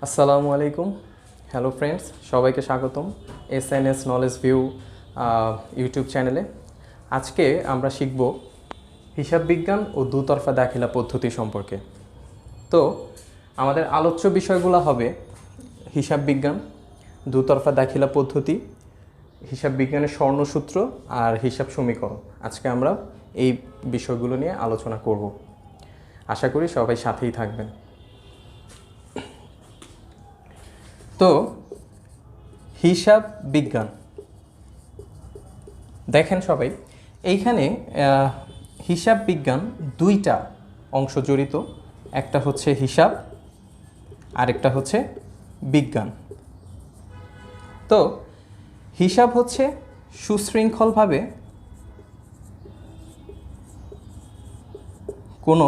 আসসালামু আলাইকুম। Hello friends, সবাইকে স্বাগতম এসএনএস নলেজ ভিউ ইউটিউব চ্যানেলে। আজকে আমরা শিখব হিসাব বিজ্ঞান ও দুতরফা দাখিলা পদ্ধতি সম্পর্কে। তো আমাদের আলোচ্য বিষয়গুলো হবে হিসাব বিজ্ঞান, দুতরফা দাখিলা পদ্ধতি, হিসাব বিজ্ঞানের স্বর্ণসূত্র আর হিসাব সমীকরণ। আজকে আমরা এই বিষয়গুলো নিয়ে আলোচনা করব। আশা করি সবাই সাথেই থাকবেন। তো হিসাব বিজ্ঞান দেখেন সবাই, এইখানে হিসাব বিজ্ঞান দুইটা অংশ জড়িত। একটা হচ্ছে হিসাব, আরেকটা হচ্ছে বিজ্ঞান। তো হিসাব হচ্ছে সুশৃঙ্খলভাবে কোনো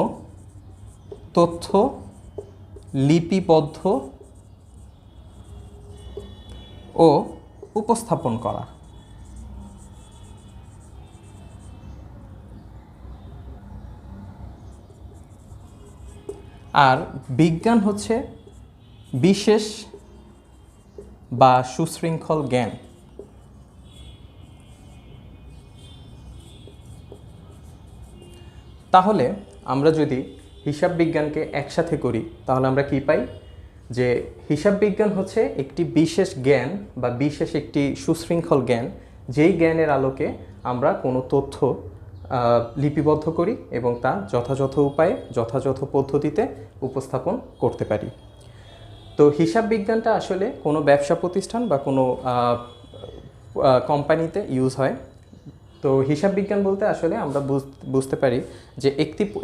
তথ্য লিপিবদ্ধ ও উপস্থাপন করা। আর বিজ্ঞান হচ্ছে বিশেষ বা সুশৃঙ্খল জ্ঞান। তাহলে আমরা যদি হিসাব বিজ্ঞানকে একসাথে করি তাহলে আমরা কি পাই? যে হিসাব বিজ্ঞান হচ্ছে একটি বিশেষ জ্ঞান বা বিশেষ একটি সুশৃঙ্খল জ্ঞান, যেই জ্ঞানের আলোকে আমরা কোনো তথ্য লিপিবদ্ধ করি এবং তা যথাযথ উপায়ে যথাযথ পদ্ধতিতে উপস্থাপন করতে পারি। তো হিসাব বিজ্ঞানটা আসলে কোনো ব্যবসা প্রতিষ্ঠান বা কোনো কোম্পানিতে ইউজ হয়। তো হিসাব বিজ্ঞান বলতে আসলে আমরা বুঝতে পারি যে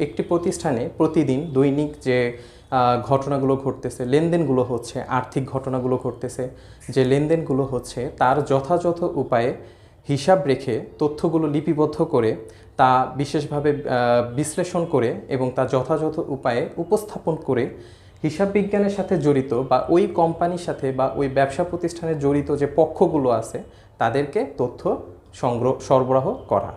একটি প্রতিষ্ঠানে প্রতিদিন দৈনিক যে ঘটনাগুলো ঘটতেছে, লেনদেনগুলো হচ্ছে, আর্থিক ঘটনাগুলো ঘটতেছে, যে লেনদেনগুলো হচ্ছে তার যথাযথ উপায়ে হিসাব রেখে তথ্যগুলো লিপিবদ্ধ করে তা বিশেষভাবে বিশ্লেষণ করে এবং তা যথাযথ উপায়ে উপস্থাপন করে হিসাব বিজ্ঞানের সাথে জড়িত বা ওই কোম্পানির সাথে বা ওই ব্যবসা প্রতিষ্ঠানে জড়িত যে পক্ষগুলো আছে তাদেরকে তথ্য সরবরাহ করা,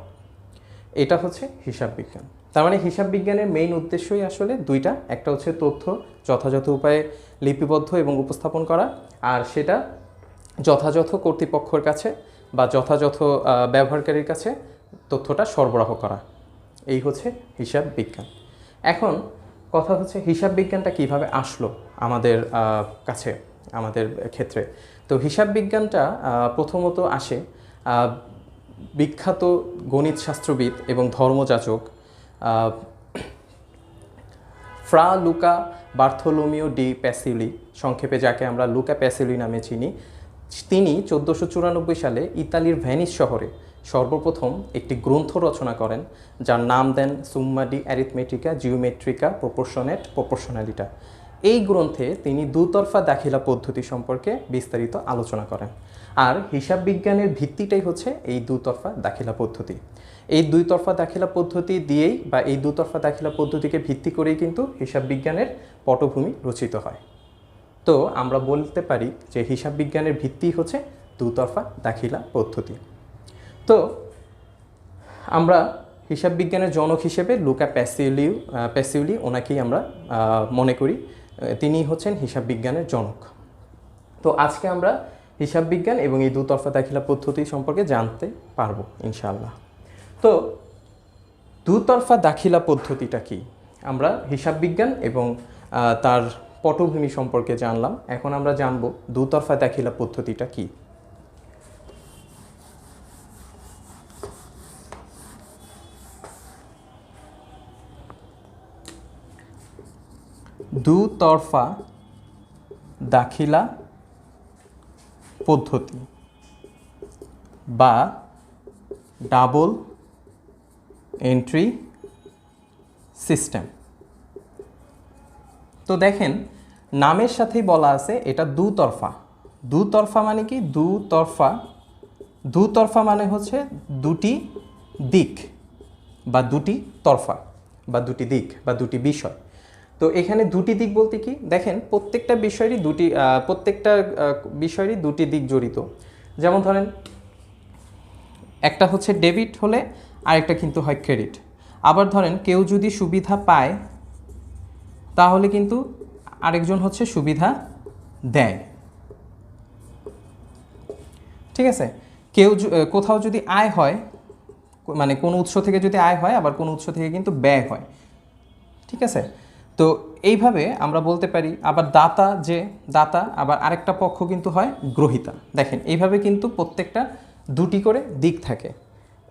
এটা হচ্ছে হিসাব বিজ্ঞান। তার মানে হিসাব বিজ্ঞানের মেইন উদ্দেশ্যই আসলে দুইটা। একটা হচ্ছে তথ্য যথাযথ উপায়ে লিপিবদ্ধ এবং উপস্থাপন করা, আর সেটা যথাযথ কর্তৃপক্ষের কাছে বা যথাযথ ব্যবহারকারীর কাছে তথ্যটা সরবরাহ করা। এই হচ্ছে হিসাব বিজ্ঞান। এখন কথা হচ্ছে হিসাব বিজ্ঞানটা কিভাবে আসলো আমাদের কাছে, আমাদের ক্ষেত্রে। তো হিসাব বিজ্ঞানটা প্রথমত আসে বিখ্যাত গণিত শাস্ত্রবিদ এবং ধর্মযাজক ফ্রা লুকা বার্থোলোমিও ডি প্যাসিলি, সংক্ষেপে যাকে আমরা লুকা প্যাসিলি নামে চিনি, তিনি 1494 সালে ইতালির ভেনিস শহরে সর্বপ্রথম একটি গ্রন্থ রচনা করেন, যার নাম দেন সুম্মা ডি অ্যারিথমেটিকা জিওমেট্রিকা প্রপোর্শনালিটা। এই গ্রন্থে তিনি দুতরফা দাখিলা পদ্ধতি সম্পর্কে বিস্তারিত আলোচনা করেন। আর হিসাব বিজ্ঞানের ভিত্তিটাই হচ্ছে এই দুতরফা দাখিলা পদ্ধতি। এই দুইতরফা দাখিলা পদ্ধতি দিয়েই বা এই দুতরফা দাখিলা পদ্ধতিকে ভিত্তি করেই কিন্তু হিসাব বিজ্ঞানের পটভূমি রচিত হয়। তো আমরা বলতে পারি যে হিসাব বিজ্ঞানের ভিত্তি হচ্ছে দুতরফা দাখিলা পদ্ধতি। তো আমরা হিসাব বিজ্ঞানের জনক হিসেবে লুকা প্যাসিউলি ওনাকেই আমরা মনে করি, তিনি হচ্ছেন হিসাব বিজ্ঞানের জনক। তো আজকে আমরা হিসাব বিজ্ঞান এবং এই দুতরফা দাখিলা পদ্ধতি সম্পর্কে জানতে পারবো ইনশাআল্লাহ। তো দুতরফা দাখিলা পদ্ধতিটা কি? আমরা হিসাব বিজ্ঞান এবং তার পটভূমি সম্পর্কে জানলাম। এখন আমরা জানব দুতরফা দাখিলা পদ্ধতিটা কি। দুতরফা দাখিলা পদ্ধতি বা ডাবল এন্ট্রি সিস্টেম। তো দেখেন, নামের সাথেই বলা আছে এটা দুতরফা। দুতরফা মানে কি? দুতরফা মানে হচ্ছে দুটি দিক বা দুটি তরফা বা দুটি দিক বা দুটি বিষয়। তো এখানে দুটি দিক বলতে কি? দেখেন, প্রত্যেকটা বিষয়েরই দুটি দিক জড়িত। যেমন ধরেন, একটা হচ্ছে ডেবিট হলে আরেকটা কিন্তু হয় ক্রেডিট। আবার ধরেন কেউ যদি সুবিধা পায় তাহলে কিন্তু আরেকজন হচ্ছে সুবিধা দেয়। ঠিক আছে, কেউ কোথাও যদি আয় হয়, মানে কোনো উৎস থেকে যদি আয় হয়, আবার কোনো উৎস থেকে কিন্তু ব্যয় হয়। ঠিক আছে, তো এইভাবে আমরা বলতে পারি। আবার দাতা আবার আরেকটা পক্ষ কিন্তু হয় গ্রহীতা। দেখেন এইভাবে কিন্তু প্রত্যেকটা দুটি করে দিক থাকে,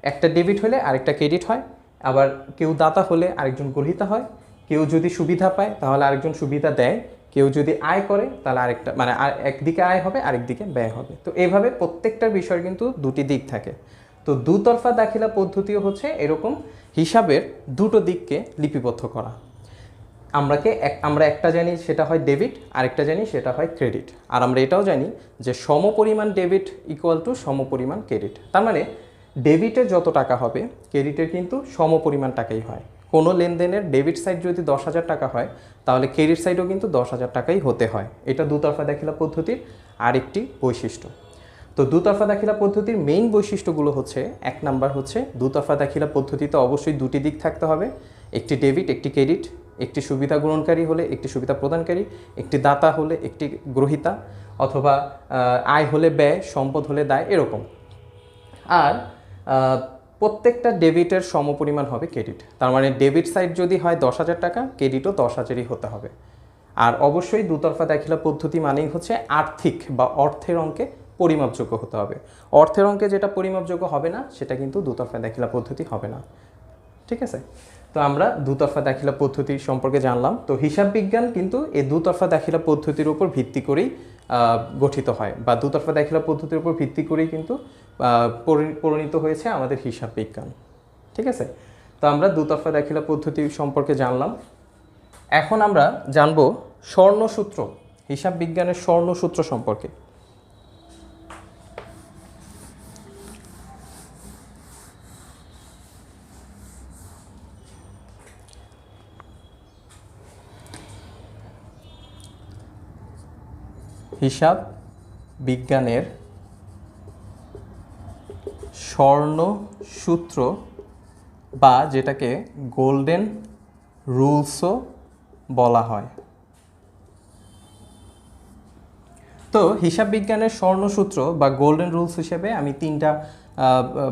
একটা ডেবিট হলে আরেকটা ক্রেডিট হয়, আবার কেউ দাতা হলে আরেকজন গ্রহীতা হয়, কেউ যদি সুবিধা পায় তাহলে আরেকজন সুবিধা দেয়, কেউ যদি আয় করে তাহলে আরেকটা, মানে একদিকে আয় হবে আরেকদিকে ব্যয় হবে। তো এইভাবে প্রত্যেকটা বিষয়ের কিন্তু দুটি দিক থাকে। তো দুতরফা দাখিলা পদ্ধতিও হচ্ছে এরকম হিসাবের দুটো দিককে লিপিবদ্ধ করা। আমরা একটা জানি সেটা হয় ডেবিট, আরেকটা জানি সেটা হয় ক্রেডিট। আর আমরা এটাও জানি যে সমপরিমাণ ডেবিট ইকুয়াল টু সমপরিমাণ ক্রেডিট। তার মানে ডেবিটের যত টাকা হবে ক্রেডিটের কিন্তু সমপরিমাণ টাকাই হয়। কোনো লেনদেনের ডেবিট সাইড যদি 10,000 টাকা হয় তাহলে ক্রেডিট সাইডও কিন্তু 10,000 টাকাই হতে হয়। এটা দুতরফা দাখিলা পদ্ধতির আরেকটি বৈশিষ্ট্য। তো দুতরফা দাখিলা পদ্ধতির মেইন বৈশিষ্ট্যগুলো হচ্ছে, 1 নাম্বার হচ্ছে দুতরফা দাখিলা পদ্ধতিতে অবশ্যই দুটি দিক থাকতে হবে, একটি ডেবিট একটি ক্রেডিট, একটি সুবিধা গ্রহণকারী হলে একটি সুবিধা প্রদানকারী, একটি দাতা হলে একটি গ্রহীতা, অথবা আয় হলে ব্যয়, সম্পদ হলে দায়, এরকম। আর প্রত্যেকটা ডেবিটের সমপরিমাণ হবে ক্রেডিট। তার মানে ডেবিট সাইড যদি হয় 10,000 টাকা, ক্রেডিটও 10,000ই হতে হবে। আর অবশ্যই দুতরফা দাখিলা পদ্ধতি মানেই হচ্ছে আর্থিক বা অর্থের অঙ্কে পরিমাপযোগ্য হতে হবে। অর্থের অঙ্কে যেটা পরিমাপযোগ্য হবে না সেটা কিন্তু দুতরফা দাখিলা পদ্ধতি হবে না। ঠিক আছে, তো আমরা দুতরফা দাখিলা পদ্ধতি সম্পর্কে জানলাম। তো হিসাব বিজ্ঞান কিন্তু এই দুতরফা দাখিলা পদ্ধতির উপর ভিত্তি করেই গঠিত হয়, বা দুতরফা দাখিলা পদ্ধতির উপর ভিত্তি করেই কিন্তু পরিণত হয়েছে আমাদের হিসাব বিজ্ঞান। ঠিক আছে, তো আমরা দুতরফা দাখিলা পদ্ধতি সম্পর্কে জানলাম। এখন আমরা জানব স্বর্ণসূত্র, হিসাব বিজ্ঞানের স্বর্ণসূত্র সম্পর্কে। হিসাব বিজ্ঞানের স্বর্ণসূত্র বা যেটাকে গোল্ডেন রুলসও বলা হয়। তো হিসাব বিজ্ঞানের স্বর্ণসূত্র বা গোল্ডেন রুলস হিসেবে আমি তিনটা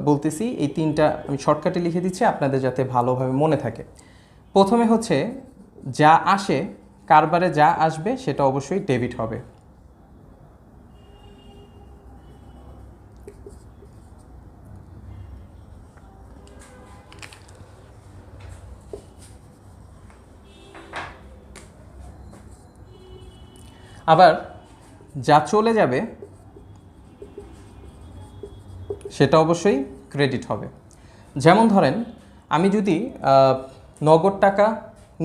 বলতেছি, এই তিনটা আমি শর্টকাটে লিখে দিচ্ছি আপনাদের যাতে ভালোভাবে মনে থাকে। প্রথমে হচ্ছে যা আসে, কারবারে যা আসবে সেটা অবশ্যই ডেবিট হবে। আবার যা চলে যাবে সেটা অবশ্যই ক্রেডিট হবে। যেমন ধরেন আমি যদি নগদ টাকা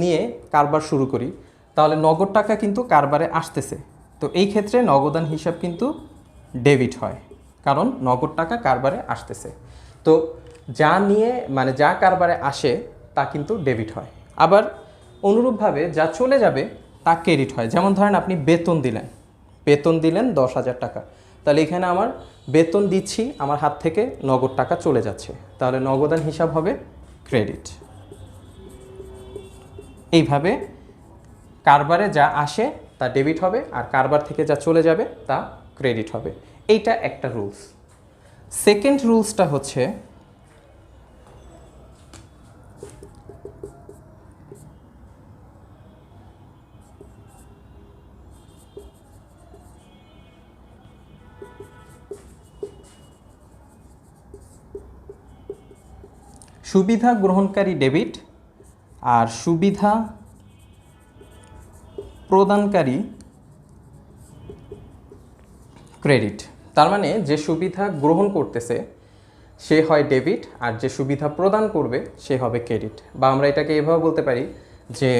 নিয়ে কারবার শুরু করি, তাহলে নগদ টাকা কিন্তু কারবারে আসতেছে, তো এই ক্ষেত্রে নগদান হিসাব কিন্তু ডেবিট হয়, কারণ নগদ টাকা কারবারে আসতেছে। তো যা নিয়ে, মানে যা কারবারে আসে তা কিন্তু ডেবিট হয়। আবার অনুরূপভাবে যা চলে যাবে তা ক্রেডিট হয়। যেমন ধরেন আপনি বেতন দিলেন 10,000 টাকা, তাহলে এখানে আমার বেতন দিচ্ছি, আমার হাত থেকে নগদ টাকা চলে যাচ্ছে, তাহলে নগদান হিসাব হবে ক্রেডিট। এইভাবে কারবারে যা আসে তা ডেবিট হবে, আর কারবার থেকে যা চলে যাবে তা ক্রেডিট হবে। এইটা একটা রুলস। সেকেন্ড রুলসটা হচ্ছে সুবিধা গ্রহণকারী ডেবিট আর সুবিধা প্রদানকারী ক্রেডিট। তার মানে যে সুবিধা গ্রহণ করতেছে সে হয় ডেবিট, আর যে সুবিধা প্রদান করবে সে হবে ক্রেডিট। বা আমরা এটাকে এভাবে বলতে পারি যে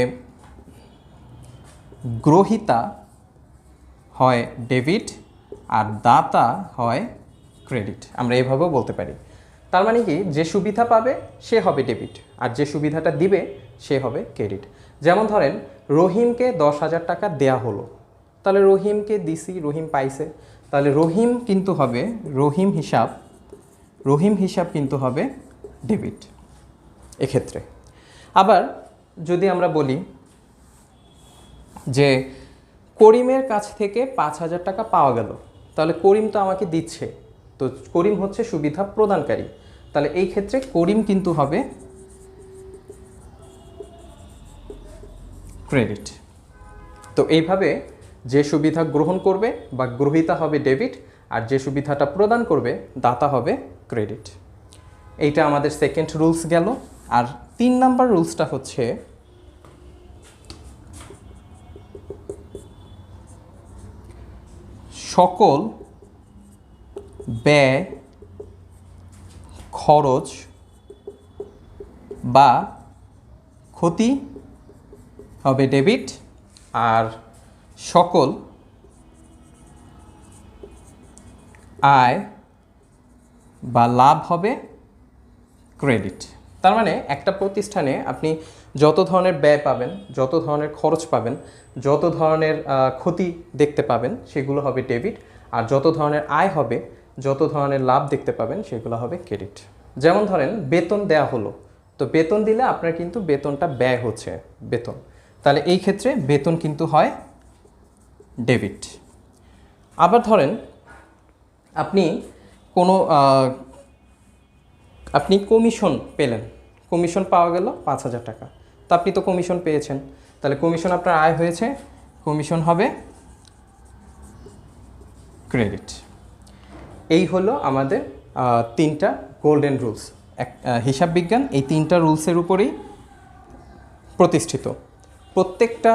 গ্রহীতা হয় ডেবিট আর দাতা হয় ক্রেডিট, আমরা এভাবেও বলতে পারি। তার মানে কি, যে সুবিধা পাবে সে হবে ডেবিট, আর যে সুবিধাটা দিবে সে হবে ক্রেডিট। যেমন ধরেন রহিমকে 10,000 টাকা দেয়া হলো, তাহলে রহিমকে দিছি, রহিম পাইছে, তাহলে রহিম কিন্তু হবে রহিম হিসাব কিন্তু হবে ডেবিট এক্ষেত্রে। আবার যদি আমরা বলি যে করিমের কাছ থেকে 5,000 টাকা পাওয়া গেল, তাহলে করিম তো আমাকে দিচ্ছে, তো করিম হচ্ছে সুবিধা প্রদানকারী, তাহলে এই ক্ষেত্রে করিম কিন্তু হবে ক্রেডিট। তো এইভাবে যে সুবিধা গ্রহণ করবে বা গ্রহীতা হবে ডেবিট, আর যে সুবিধাটা প্রদান করবে দাতা হবে ক্রেডিট। এইটা আমাদের সেকেন্ড রুলস গেল। আর 3 নাম্বার রুলসটা হচ্ছে সকল ব্যয়, খরচ বা ক্ষতি হবে ডেবিট, আর সকল আয় বা লাভ হবে ক্রেডিট। তার মানে একটা প্রতিষ্ঠানে আপনি যত ধরনের ব্যয় পাবেন, যত ধরনের খরচ পাবেন, যত ধরনের ক্ষতি দেখতে পাবেন সেগুলো হবে ডেবিট, আর যত ধরনের আয় হবে, যত ধরনের লাভ দেখতে পাবেন সেগুলো হবে ক্রেডিট। যেমন ধরেন বেতন দেয়া হলো, তো বেতন দিলে আপনার কিন্তু বেতনটা ব্যয় হচ্ছে বেতন, তাহলে এই ক্ষেত্রে বেতন কিন্তু হয় ডেবিট। আবার ধরেন আপনি কোনো আপনি কমিশন পেলেন, কমিশন পাওয়া গেল 5,000 টাকা, তো আপনি তো কমিশন পেয়েছেন, তাহলে কমিশন আপনার আয় হয়েছে, কমিশন হবে ক্রেডিট। এই হলো আমাদের 3টা গোল্ডেন রুলস। হিসাব বিজ্ঞান এই 3টা রুলসের উপরেই প্রতিষ্ঠিত। প্রত্যেকটা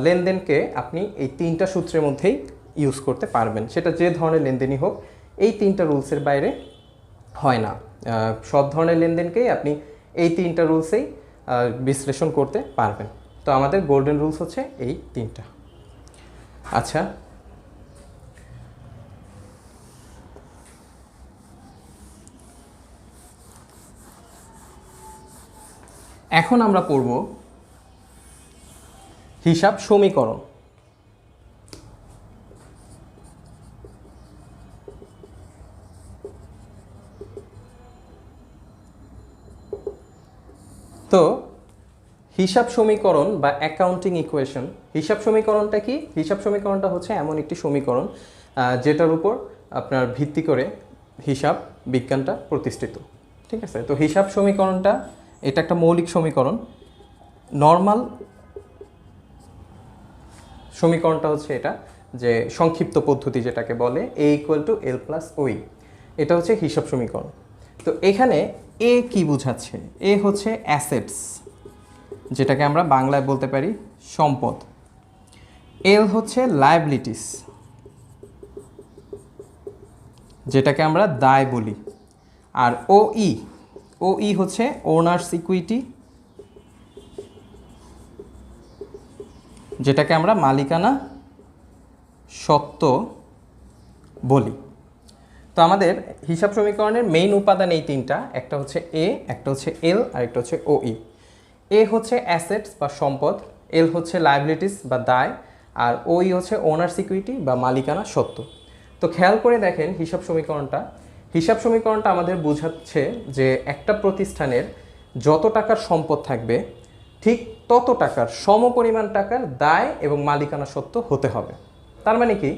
লেনদেনকে আপনি এই 3টা সূত্রের মধ্যেই ইউজ করতে পারবেন, সেটা যে ধরনের লেনদেনই হোক, এই 3টা রুলসের বাইরে হয় না। সব ধরনের লেনদেনকেই আপনি এই 3টা রুলসেই বিশ্লেষণ করতে পারবেন। তো আমাদের গোল্ডেন রুলস হচ্ছে এই 3টা। আচ্ছা, এখন আমরা পড়ব হিসাব সমীকরণ। তো হিসাব সমীকরণ বা অ্যাকাউন্টিং ইকুয়েশন, হিসাব সমীকরণটা কি? হিসাব সমীকরণটা হচ্ছে এমন একটি সমীকরণ যেটার উপর আপনার ভিত্তি করে হিসাব বিজ্ঞানটা প্রতিষ্ঠিত। ঠিক আছে, তো হিসাব সমীকরণটা এটা একটা মৌলিক সমীকরণ। নর্মাল সমীকরণটা হচ্ছে এটা, যে সংক্ষিপ্ত পদ্ধতি যেটাকে বলে A=L+OE, এটা হচ্ছে হিসাব সমীকরণ। তো এখানে এ কি বোঝাচ্ছে? এ হচ্ছে অ্যাসেটস, যেটাকে আমরা বাংলায় বলতে পারি সম্পদ। এল হচ্ছে লায়াবিলিটিস, যেটাকে আমরা দায় বলি। আর ওই হচ্ছে ওনার্স ইকুইটি, যেটাকে আমরা মালিকানা সত্ত্ব বলি। তো আমাদের হিসাব সমীকরণের মেইন উপাদান এই 3টা, একটা হচ্ছে এ, একটা হচ্ছে এল, আর একটা হচ্ছে ওই। এ হচ্ছে অ্যাসেটস বা সম্পদ, এল হচ্ছে লায়াবিলিটিস বা দায়, আর ওই হচ্ছে ওনার্স ইকুইটি বা মালিকানা সত্ত্ব। তো খেয়াল করে দেখেন হিসাব সমীকরণটা আমাদের বোঝাচ্ছে যে একটা প্রতিষ্ঠানের যত টাকার সম্পদ থাকবে ঠিক তত টাকার সমপরিমাণ টাকার দায় এবং মালিকানা সত্ত্ব হতে হবে। তার মানে কি,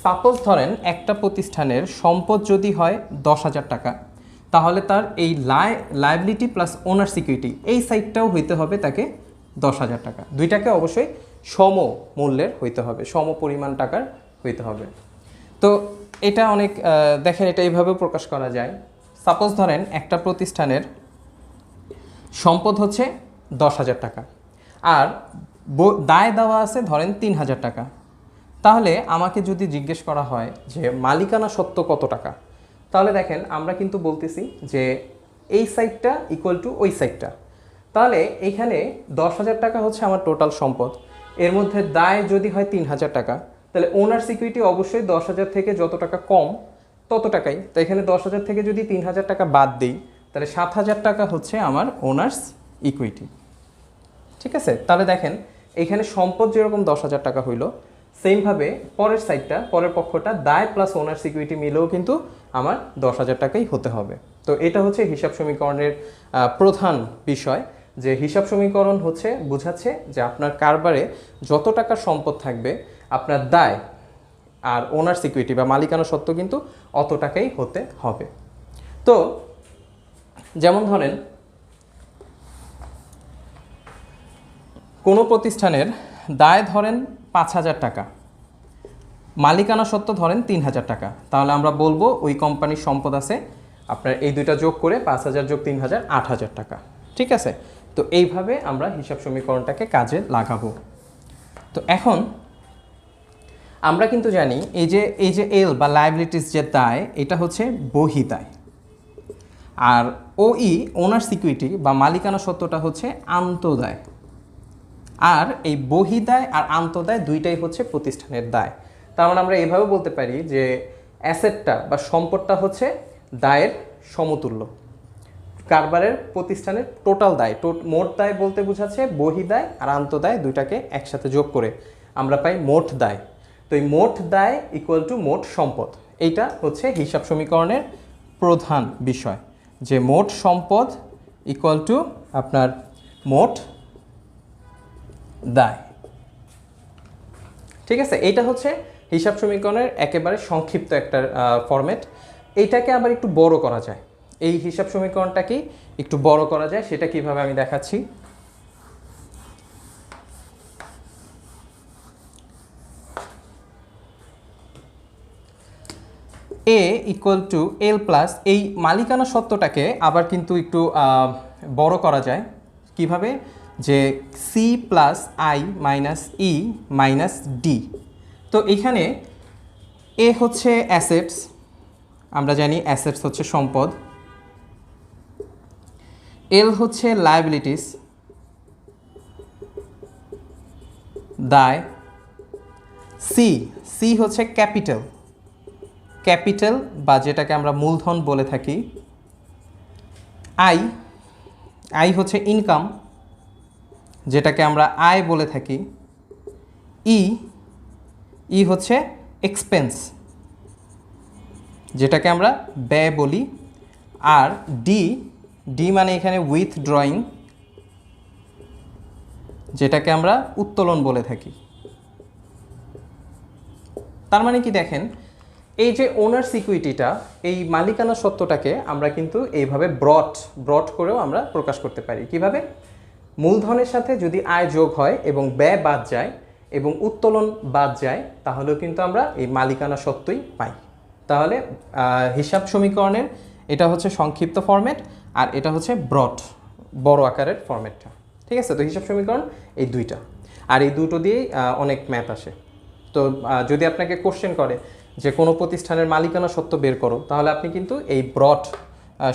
সাপোজ ধরেন একটা প্রতিষ্ঠানের সম্পদ যদি হয় 10,000 টাকা, তাহলে তার এই লায়াবিলিটি প্লাস ওনার সিকিউরিটি এই সাইডটাও হইতে হবে তাকে 10,000 টাকা। দুইটাকে অবশ্যই সম মূল্যের হইতে হবে, সম পরিমাণ টাকার হইতে হবে। তো এটা অনেক দেখেন, এটা এইভাবেও প্রকাশ করা যায়। সাপোজ ধরেন একটা প্রতিষ্ঠানের সম্পদ হচ্ছে 10,000 টাকা, আর দায় দেওয়া আছে ধরেন 3,000 টাকা। তাহলে আমাকে যদি জিজ্ঞেস করা হয় যে মালিকানা সত্ত্ব কত টাকা, তাহলে দেখেন আমরা কিন্তু বলতেছি যে এই সাইডটা ইকুয়াল টু ওই সাইডটা। তাহলে এইখানে 10,000 টাকা হচ্ছে আমার টোটাল সম্পদ, এর মধ্যে দায় যদি হয় 3,000 টাকা, তাহলে ওনার সিকিউরিটি অবশ্যই 10,000 থেকে যত টাকা কম তত টাকাই। তো এখানে 10,000 থেকে যদি 3,000 টাকা বাদ দিই, তাহলে 7,000 টাকা হচ্ছে আমার ওনার্স ইকুইটি। ঠিক আছে, তাহলে দেখেন এখানে সম্পদ যেরকম 10,000 টাকা হইল, সেমভাবে পরের সাইডটা, পরের পক্ষটা দায় প্লাস ওনার সিকিউরিটি মিলেও কিন্তু আমার 10,000 টাকাই হতে হবে। তো এটা হচ্ছে হিসাব সমীকরণের প্রধান বিষয়, যে হিসাব সমীকরণ হচ্ছে বোঝাচ্ছে যে আপনার কারবারে যত টাকার সম্পদ থাকবে আপনার দায় আর ওনার সিকিউরিটি বা মালিকানা সত্ত্ব কিন্তু অত টাকাই হতে হবে। তো যেমন ধরেন কোনো প্রতিষ্ঠানের দায় ধরেন 5,000 টাকা, মালিকানা সত্ত্ব ধরেন 3,000 টাকা, তাহলে আমরা বলবো ওই কোম্পানির সম্পদ আছে আপনার এই দুইটা যোগ করে 5,000 যোগ 3,000 8,000 টাকা। ঠিক আছে, তো এইভাবে আমরা হিসাব সমীকরণটাকে কাজে লাগাবো। তো এখন আমরা কিন্তু জানি এই যে এল বা লায়াবিলিটিস যে দায় এটা হচ্ছে বহিদায়, আর ওই ওনার সিকিউরিটি বা মালিকানা সত্ত্বটা হচ্ছে আন্তদায়। আর এই বহিদায় আর আন্তদায় দুইটাই হচ্ছে প্রতিষ্ঠানের দায়। তার মানে আমরা এইভাবে বলতে পারি যে অ্যাসেটটা বা সম্পদটা হচ্ছে দায়ের সমতুল্য। কারবারের প্রতিষ্ঠানের টোটাল দায়, মোট দায় বলতে বোঝাচ্ছে বহিদায় আর আন্তদায় দুইটাকে একসাথে যোগ করে আমরা পাই মোট দায়। তো এই মোট দায় ইকুয়াল টু মোট সম্পদ, এইটা হচ্ছে হিসাব সমীকরণের প্রধান বিষয়, যে মোট সম্পদ ইকুয়াল টু আপনার মোট দায়। ঠিক আছে, এইটা হচ্ছে হিসাব সমীকরণের একেবারে সংক্ষিপ্ত একটা ফরম্যাট। এইটাকে আবার একটু বড় করা যায়, এই হিসাব সমীকরণটাকে একটু বড় করা যায়, সেটা কিভাবে আমি দেখাচ্ছি। এ ইকুয়াল টু এল প্লাস, এই মালিকানা সত্ত্বটাকে আবার কিন্তু একটু বড় করা যায় কিভাবে, যে C plus I minus E minus D. তো এখানে এ হচ্ছে অ্যাসেটস, আমরা জানি অ্যাসেটস হচ্ছে সম্পদ, এল হচ্ছে লায়াবিলিটিস দায়, সি হচ্ছে ক্যাপিটাল বা যেটাকে আমরা মূলধন বলে থাকি, আই হচ্ছে ইনকাম যেটাকে আমরা আয় বলে থাকি, ই হচ্ছে এক্সপেন্স যেটাকে আমরা ব্যয় বলি, আর ডি মানে এখানে উইথড্রয়িং যেটাকে আমরা উত্তোলন বলে থাকি। তার মানে কি দেখেন, এই যে ওনার সিকিউরিটিটা, এই মালিকানা সত্ত্বটাকে আমরা কিন্তু এইভাবে ব্রড করেও আমরা প্রকাশ করতে পারি। কিভাবে? মূলধনের সাথে যদি আয় যোগ হয় এবং ব্যয় বাদ যায় এবং উত্তোলন বাদ যায়, তাহলেও কিন্তু আমরা এই মালিকানা সত্ত্বই পাই। তাহলে হিসাব সমীকরণের এটা হচ্ছে সংক্ষিপ্ত ফরম্যাট, আর এটা হচ্ছে বড় আকারের ফরম্যাটটা। ঠিক আছে, তো হিসাব সমীকরণ এই দুইটা, আর এই দুটো দিয়েই অনেক ম্যাথ আসে। তো যদি আপনাকে কোশ্চেন করে যে কোনো প্রতিষ্ঠানের মালিকানা সত্ত্ব বের করো, তাহলে আপনি কিন্তু এই ব্রড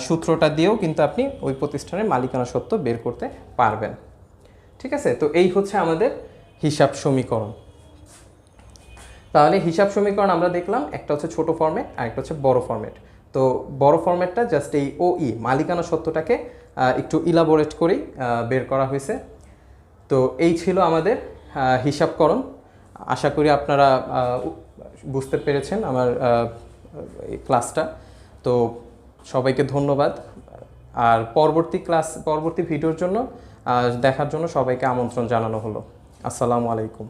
সূত্রটা দিয়েও কিন্তু আপনি ওই প্রতিষ্ঠানের মালিকানা সত্ত্ব বের করতে পারবেন। ঠিক আছে, তো এই হচ্ছে আমাদের হিসাব সমীকরণ। তাহলে হিসাব সমীকরণ আমরা দেখলাম, একটা হচ্ছে ছোট ফরম্যাট আর একটা হচ্ছে বড় ফরম্যাট। তো বড় ফরম্যাটটা জাস্ট এই মালিকানা সত্ত্বটাকে একটু ইলাবোরেট করেই বের করা হয়েছে। তো এই ছিল আমাদের হিসাবকরণ। আশা করি আপনারা বুঝতে পেরেছেন আমার এই ক্লাসটা। তো সবাইকে ধন্যবাদ, আর পরবর্তী ভিডিওর জন্য দেখার জন্য সবাইকে আমন্ত্রণ জানানো হলো। আসসালামু আলাইকুম।